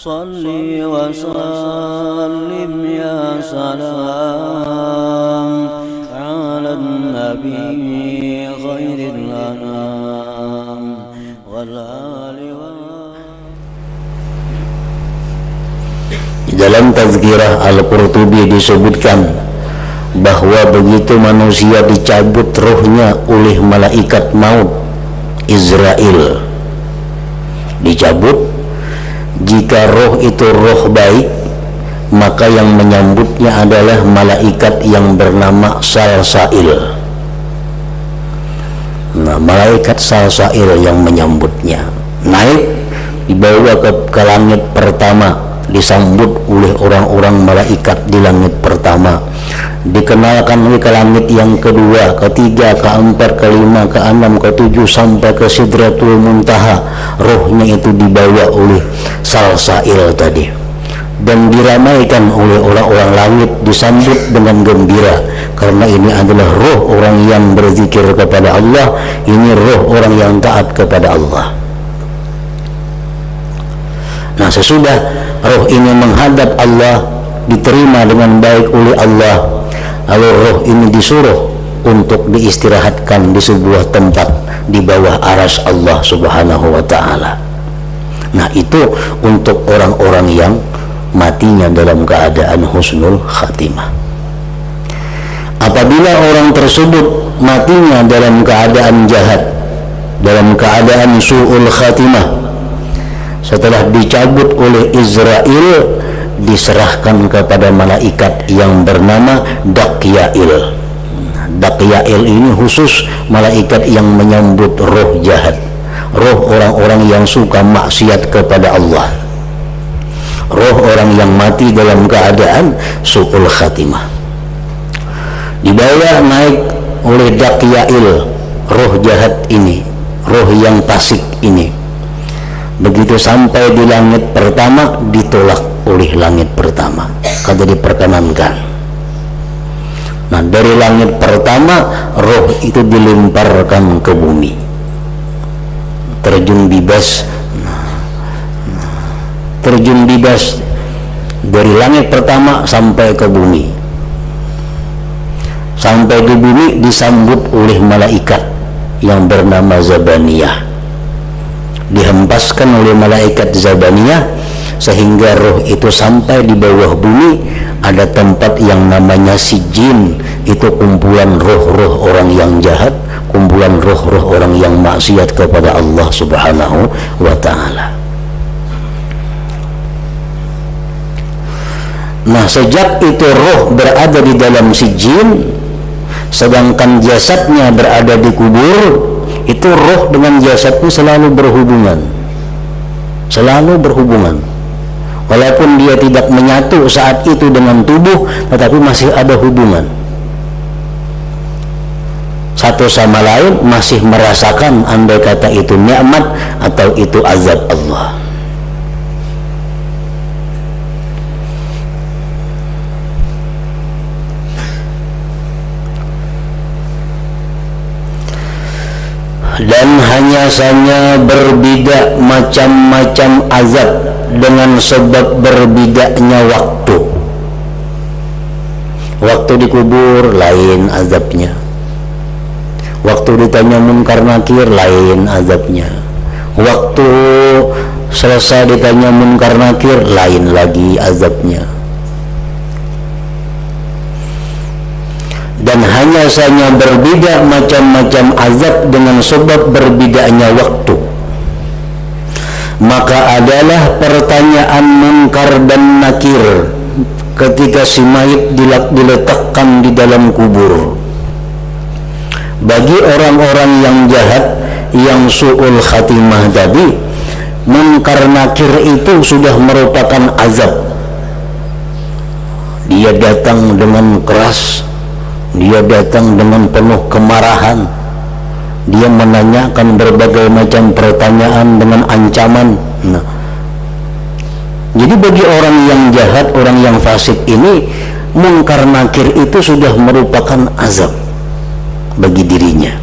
Salli wa sallim ya salam ala nabi khairil anam wal ali wa. Dalam Tazkirah Al-Qurtubi disebutkan bahwa begitu manusia dicabut rohnya oleh malaikat maut Israel, dicabut, jika roh itu roh baik, maka yang menyambutnya adalah malaikat yang bernama Salsail. Nah, malaikat Salsail yang menyambutnya, naik dibawa ke langit pertama, disambut oleh orang-orang malaikat di langit pertama, dikenalkan ke langit yang kedua, ketiga, keempat, kelima, keenam, ketujuh, sampai ke Sidratul Muntaha. Rohnya itu dibawa oleh Salsail tadi dan diramaikan oleh orang-orang langit, disambut dengan gembira karena ini adalah roh orang yang berzikir kepada Allah, ini roh orang yang taat kepada Allah. Nah, sesudah roh ini menghadap Allah, diterima dengan baik oleh Allah, lalu roh ini disuruh untuk diistirahatkan di sebuah tempat di bawah aras Allah Subhanahu wa ta'ala. Nah, itu untuk orang-orang yang matinya dalam keadaan husnul khatimah. Apabila orang tersebut matinya dalam keadaan jahat, dalam keadaan su'ul khatimah, setelah dicabut oleh Israel, diserahkan kepada malaikat yang bernama Dakyail. Dakyail ini khusus malaikat yang menyambut roh jahat, roh orang-orang yang suka maksiat kepada Allah, roh orang yang mati dalam keadaan su'ul khatimah. Dibawa naik oleh Dakyail, roh jahat ini, roh yang fasik ini. Begitu sampai di langit pertama, ditolak oleh langit pertama, kata diperkenankan. Nah, dari langit pertama roh itu dilemparkan ke bumi, terjun bebas. Terjun bebas dari langit pertama sampai ke bumi. Sampai di bumi disambut oleh malaikat yang bernama Zabaniyah, dihempaskan oleh malaikat Zabaniyah sehingga roh itu sampai di bawah bumi. Ada tempat yang namanya Sijin, itu kumpulan roh-roh orang yang jahat, kumpulan roh-roh orang yang maksiat kepada Allah Subhanahu wa ta'ala. Nah, sejak itu roh berada di dalam Sijin, sedangkan jasadnya berada di kubur, itu roh dengan jasadnya selalu berhubungan, selalu berhubungan. Walaupun dia tidak menyatu saat itu dengan tubuh, tetapi masih ada hubungan. Satu sama lain masih merasakan, andai kata itu nikmat atau itu azab Allah. Dan hanya saja berbeda macam-macam azab dengan sebab berbedanya waktu. Waktu dikubur lain azabnya, waktu ditanya Munkar Nakir lain azabnya, waktu selesai ditanya Munkar Nakir lain lagi azabnya. Dan hanya saja berbeda macam-macam azab dengan sebab berbedanya waktu. Maka adalah pertanyaan Munkar dan Nakir ketika si mayit diletakkan di dalam kubur. Bagi orang-orang yang jahat, yang su'ul khatimah tadi, Munkar Nakir itu sudah merupakan azab. Dia datang dengan keras, dia datang dengan penuh kemarahan, dia menanyakan berbagai macam pertanyaan dengan ancaman. Nah, jadi bagi orang yang jahat, orang yang fasik ini, Munkar Nakir itu sudah merupakan azab bagi dirinya.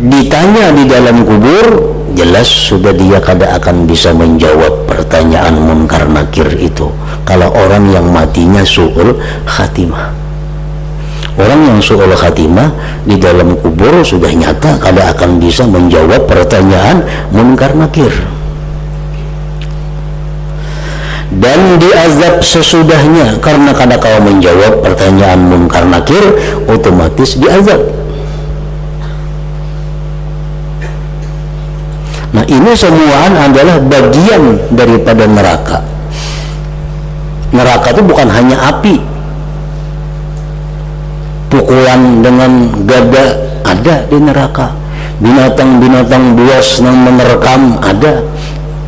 Ditanya di dalam kubur, jelas sudah dia kada akan bisa menjawab pertanyaan munkar nakir itu kalau orang yang matinya su'ul khatimah. Orang yang su'ul khatimah di dalam kubur sudah nyata kada akan bisa menjawab pertanyaan munkar nakir, dan diazab sesudahnya karena kada kau menjawab pertanyaan munkar nakir, otomatis diazab. Nah, ini semuaan adalah bagian daripada neraka. Neraka itu bukan hanya api, pukulan dengan gada ada di neraka, binatang-binatang buas yang menerkam ada.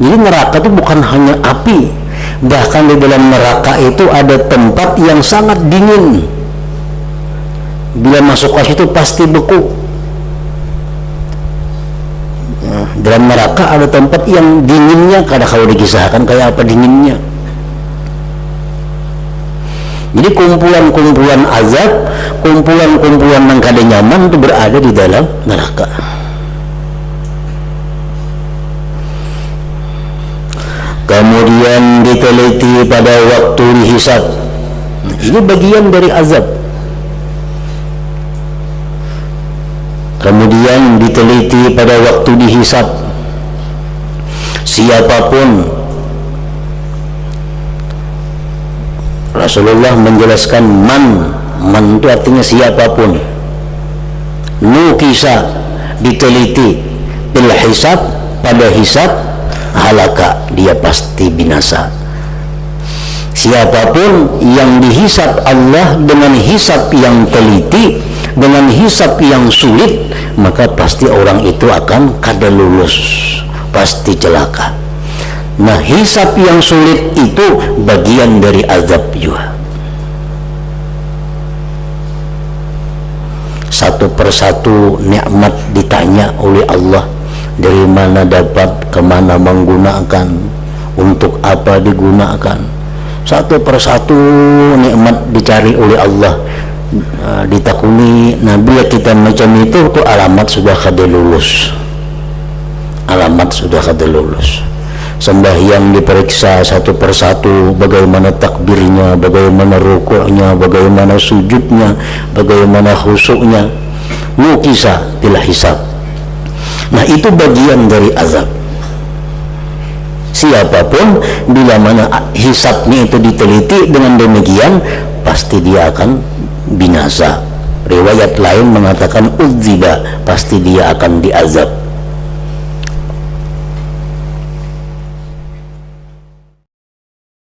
Jadi neraka itu bukan hanya api, bahkan di dalam neraka itu ada tempat yang sangat dingin. Bila masuk ke situ pasti beku. Dalam neraka ada tempat yang dinginnya, kada kalau dikisahkan kayak apa dinginnya. Jadi kumpulan-kumpulan azab, kumpulan-kumpulan yang kada nyaman itu berada di dalam neraka. Kemudian diteliti pada waktu dihisab. Ini bagian dari azab. Kemudian diteliti pada waktu dihisab. Siapapun, Rasulullah menjelaskan man itu artinya siapapun, nukisa diteliti bil hisab, pada hisab, halaka dia pasti binasa. Siapapun yang dihisab Allah dengan hisab yang teliti, dengan hisab yang sulit, maka pasti orang itu akan kada lulus, pasti celaka. Nah, hisab yang sulit itu bagian dari azab juga. Satu persatu nikmat ditanya oleh Allah, dari mana dapat, kemana menggunakan, untuk apa digunakan. Satu persatu nikmat dicari oleh Allah, ditakuni. Nah, bila kita macam itu alamat sudah kada lulus, alamat sudah kada lulus. Sembahyang diperiksa satu persatu, bagaimana takbirnya, bagaimana rukuknya, bagaimana sujudnya, bagaimana khusyuknya, nukisa bila hisab. Nah, itu bagian dari azab. Siapapun bila mana hisabnya itu diteliti dengan demikian, pasti dia akan binasa. Riwayat lain mengatakan udziba, pasti dia akan diazab.